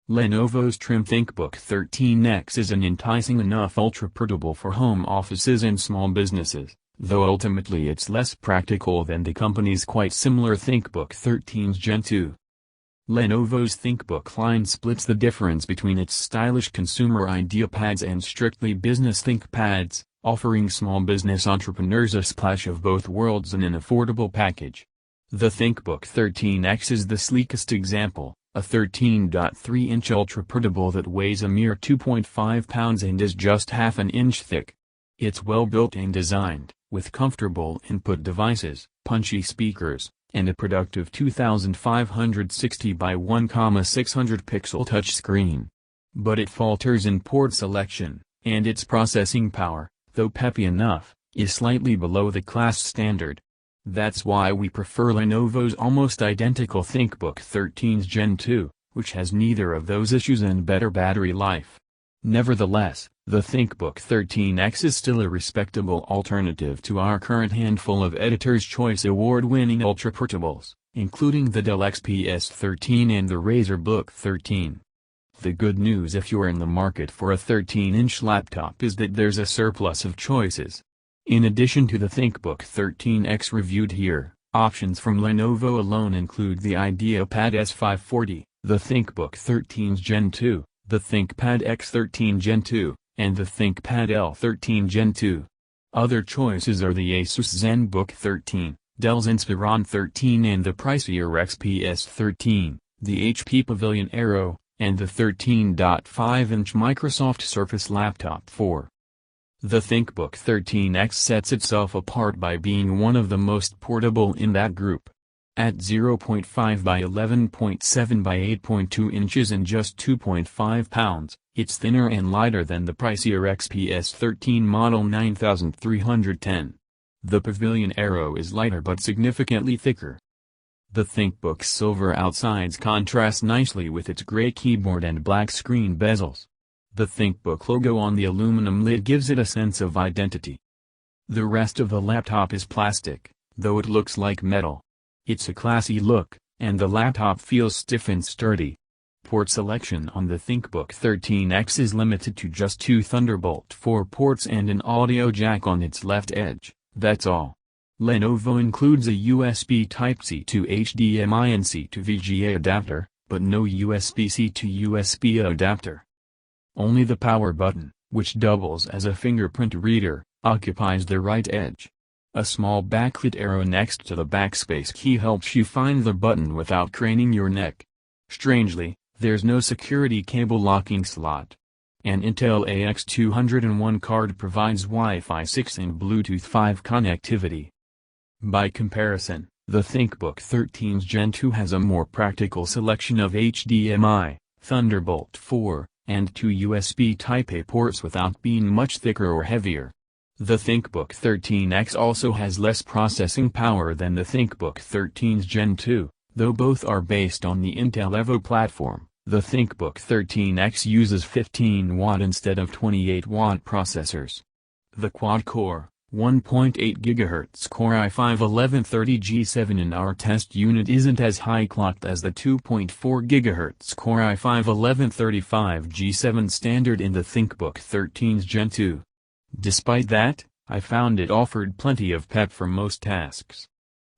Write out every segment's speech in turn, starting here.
Lenovo's trim ThinkBook 13X is an enticing enough ultra-portable for home offices and small businesses, though ultimately it's less practical than the company's quite similar ThinkBook 13's Gen 2. Lenovo's ThinkBook line splits the difference between its stylish consumer IdeaPads and strictly business ThinkPads, offering small business entrepreneurs a splash of both worlds in an affordable package. The ThinkBook 13X is the sleekest example, a 13.3-inch ultra-portable that weighs a mere 2.5 pounds and is just half an inch thick. It's well built and designed, with comfortable input devices, punchy speakers, and a productive 2560 by 1,600 pixel touchscreen. But it falters in port selection, and its processing power, though peppy enough, is slightly below the class standard. That's why we prefer Lenovo's almost identical ThinkBook 13's Gen 2, which has neither of those issues and better battery life. Nevertheless, the ThinkBook 13X is still a respectable alternative to our current handful of Editor's Choice award-winning ultra-portables, including the Dell XPS 13 and the Razer Book 13. The good news if you're in the market for a 13-inch laptop is that there's a surplus of choices. In addition to the ThinkBook 13X reviewed here, options from Lenovo alone include the IdeaPad S540, the ThinkBook 13's Gen 2, the ThinkPad X13 Gen 2, and the ThinkPad L13 Gen 2. Other choices are the Asus ZenBook 13, Dell's Inspiron 13 and the pricier XPS 13, the HP Pavilion Aero, and the 13.5-inch Microsoft Surface Laptop 4. The ThinkBook 13X sets itself apart by being one of the most portable in that group. At 0.5 by 11.7 by 8.2 inches and just 2.5 pounds, it's thinner and lighter than the pricier XPS 13 model 9310. The Pavilion Aero is lighter but significantly thicker. The ThinkBook's silver outsides contrast nicely with its gray keyboard and black screen bezels. The ThinkBook logo on the aluminum lid gives it a sense of identity. The rest of the laptop is plastic, though it looks like metal. It's a classy look, and the laptop feels stiff and sturdy. Port selection on the ThinkBook 13X is limited to just two Thunderbolt 4 ports and an audio jack on its left edge, that's all. Lenovo includes a USB Type-C to HDMI and C to VGA adapter, but no USB-C to USB adapter. Only the power button, which doubles as a fingerprint reader, occupies the right edge. A small backlit arrow next to the backspace key helps you find the button without craning your neck. Strangely, there's no security cable locking slot. An Intel AX201 card provides Wi-Fi 6 and Bluetooth 5 connectivity. By comparison, the ThinkBook 13's Gen 2 has a more practical selection of HDMI, Thunderbolt 4, and two USB Type-A ports without being much thicker or heavier. The ThinkBook 13X also has less processing power than the ThinkBook 13's Gen 2, though both are based on the Intel Evo platform. The ThinkBook 13X uses 15-watt instead of 28-watt processors. The quad-core, 1.8 GHz Core i5-1130G7 in our test unit isn't as high-clocked as the 2.4 GHz Core i5-1135G7 standard in the ThinkBook 13's Gen 2. Despite that, I found it offered plenty of pep for most tasks.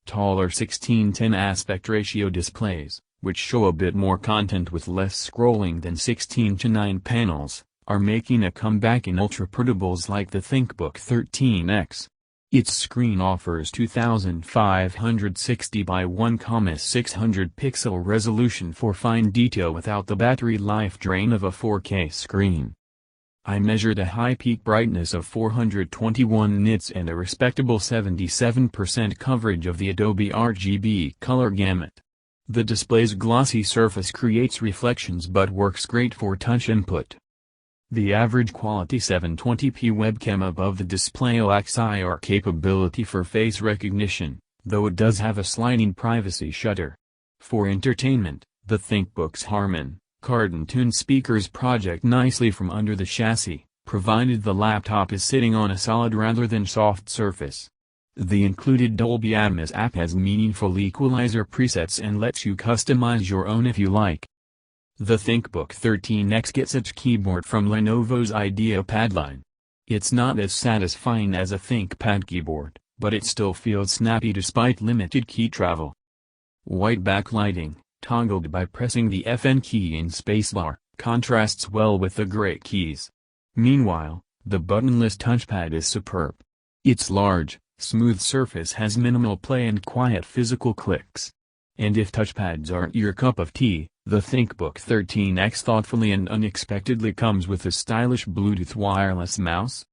Taller 16:10 aspect ratio displays, which show a bit more content with less scrolling than 16:9 panels, are making a comeback in ultra-portables like the ThinkBook 13X. Its screen offers 2560 by 1,600 pixel resolution for fine detail without the battery life drain of a 4K screen. I measured a high peak brightness of 421 nits and a respectable 77% coverage of the Adobe RGB color gamut. The display's glossy surface creates reflections but works great for touch input. The average quality 720p webcam above the display lacks IR capability for face recognition, though it does have a sliding privacy shutter. For entertainment, the ThinkBook's Harman Kardon speakers project nicely from under the chassis, provided the laptop is sitting on a solid rather than soft surface. The included Dolby Atmos app has meaningful equalizer presets and lets you customize your own if you like. The ThinkBook 13X gets its keyboard from Lenovo's IdeaPad line. It's not as satisfying as a ThinkPad keyboard, but it still feels snappy despite limited key travel. White backlighting, toggled by pressing the FN key in spacebar, contrasts well with the gray keys. Meanwhile, the buttonless touchpad is superb. Its large, smooth surface has minimal play and quiet physical clicks. And if touchpads aren't your cup of tea, the ThinkBook 13X thoughtfully and unexpectedly comes with a stylish Bluetooth wireless mouse.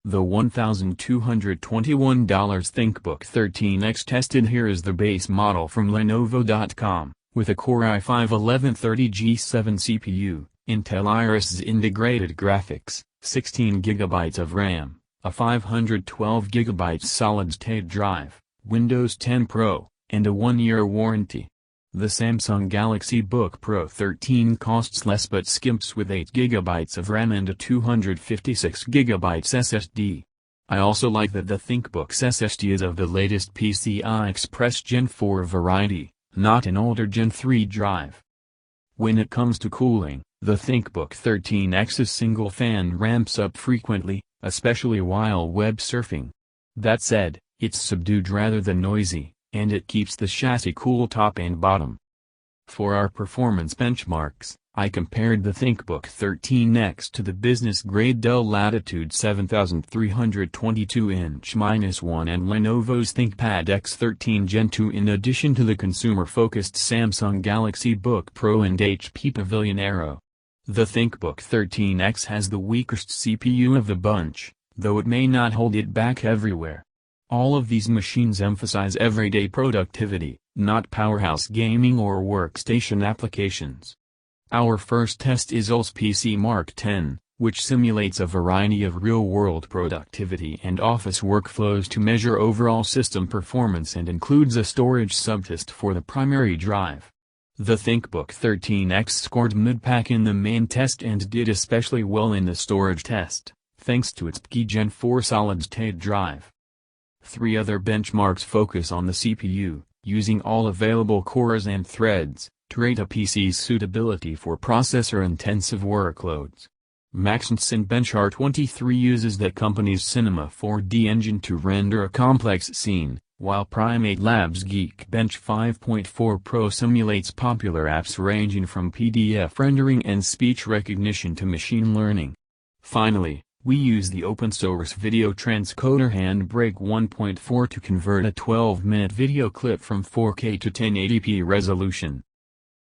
The $1,221 ThinkBook 13X tested here is the base model from Lenovo.com, with a Core i5-1130G7 CPU, Intel Iris integrated graphics, 16 GB of RAM, a 512 GB solid-state drive, Windows 10 Pro, and a 1-year warranty. The Samsung Galaxy Book Pro 13 costs less but skimps with 8 GB of RAM and a 256 GB SSD. I also like that the ThinkBook's SSD is of the latest PCI Express Gen 4 variety, not an older Gen 3 drive. When it comes to cooling, the ThinkBook 13X's single fan ramps up frequently, especially while web surfing. That said, it's subdued rather than noisy, and it keeps the chassis cool top and bottom. For our performance benchmarks, I compared the ThinkBook 13X to the business-grade Dell Latitude 7322-1 and Lenovo's ThinkPad X13 Gen 2 in addition to the consumer-focused Samsung Galaxy Book Pro and HP Pavilion Aero. The ThinkBook 13X has the weakest CPU of the bunch, though it may not hold it back everywhere. All of these machines emphasize everyday productivity, not powerhouse gaming or workstation applications. Our first test is UL's PC Mark 10, which simulates a variety of real-world productivity and office workflows to measure overall system performance and includes a storage subtest for the primary drive. The ThinkBook 13X scored mid-pack in the main test and did especially well in the storage test, thanks to its PCI Gen 4 solid-state drive. 3 other benchmarks focus on the CPU, using all available cores and threads, to rate a PC's suitability for processor-intensive workloads. Maxence Benchmark 23 uses the company's Cinema 4D engine to render a complex scene, while Primate Labs Geekbench 5.4 Pro simulates popular apps ranging from PDF rendering and speech recognition to machine learning. Finally, we use the open-source video transcoder Handbrake 1.4 to convert a 12-minute video clip from 4K to 1080p resolution.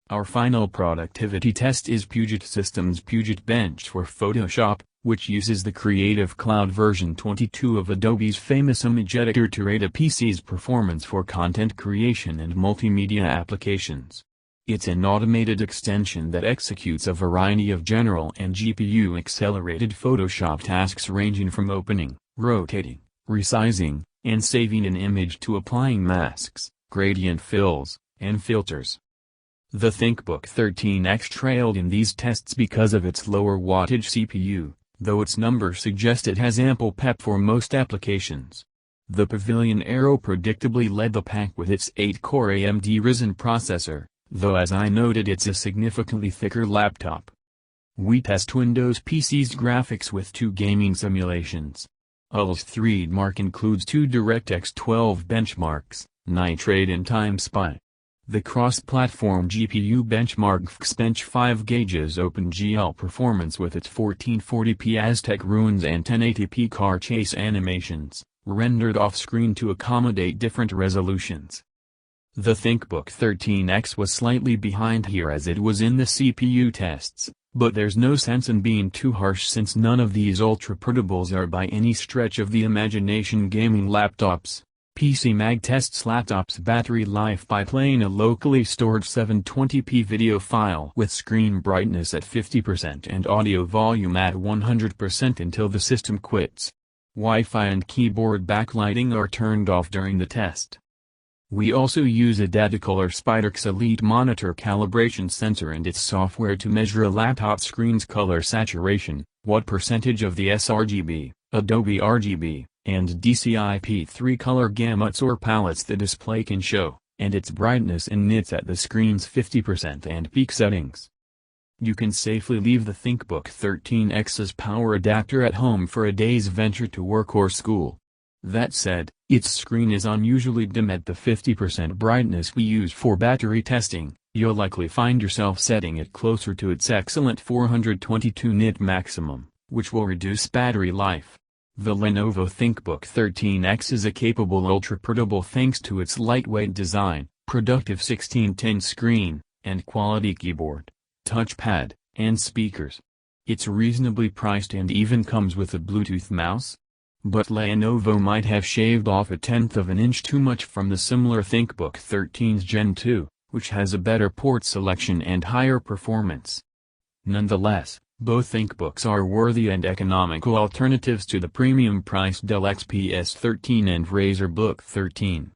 Our final productivity test is Puget Systems Puget Bench for Photoshop, which uses the Creative Cloud version 22 of Adobe's famous image editor to rate a PC's performance for content creation and multimedia applications. It's an automated extension that executes a variety of general and GPU-accelerated Photoshop tasks ranging from opening, rotating, resizing, and saving an image to applying masks, gradient fills, and filters. The ThinkBook 13X trailed in these tests because of its lower wattage CPU, though its numbers suggest it has ample pep for most applications. The Pavilion Aero predictably led the pack with its 8-core AMD Ryzen processor, though as I noted it's a significantly thicker laptop. We test Windows PC's graphics with 2 gaming simulations. UL's 3D includes 2 DirectX 12 benchmarks, Nitrate and Time Spy. The cross-platform GPU benchmark Bench 5 gauges OpenGL performance with its 1440p Aztec Ruins and 1080p car chase animations, rendered off-screen to accommodate different resolutions. The ThinkBook 13X was slightly behind here as it was in the CPU tests, but there's no sense in being too harsh since none of these ultra-portables are by any stretch of the imagination gaming laptops. PC Mag tests laptop's battery life by playing a locally stored 720p video file with screen brightness at 50% and audio volume at 100% until the system quits. Wi-Fi and keyboard backlighting are turned off during the test. We also use a Datacolor Spyderx Elite monitor calibration sensor and its software to measure a laptop screen's color saturation, what percentage of the sRGB, Adobe RGB, and DCI-P3 color gamuts or palettes the display can show, and its brightness in nits at the screen's 50% and peak settings. You can safely leave the ThinkBook 13X's power adapter at home for a day's venture to work or school. That said, its screen is unusually dim at the 50% brightness we use for battery testing. You'll likely find yourself setting it closer to its excellent 422 nit maximum, which will reduce battery life. The Lenovo ThinkBook 13X is a capable ultra-portable thanks to its lightweight design, productive 16:10 screen, and quality keyboard, touchpad, and speakers. It's reasonably priced and even comes with a Bluetooth mouse. But Lenovo might have shaved off a tenth of an inch too much from the similar ThinkBook 13's Gen 2, which has a better port selection and higher performance. Nonetheless, both ThinkBooks are worthy and economical alternatives to the premium-priced Dell XPS 13 and Razer Book 13.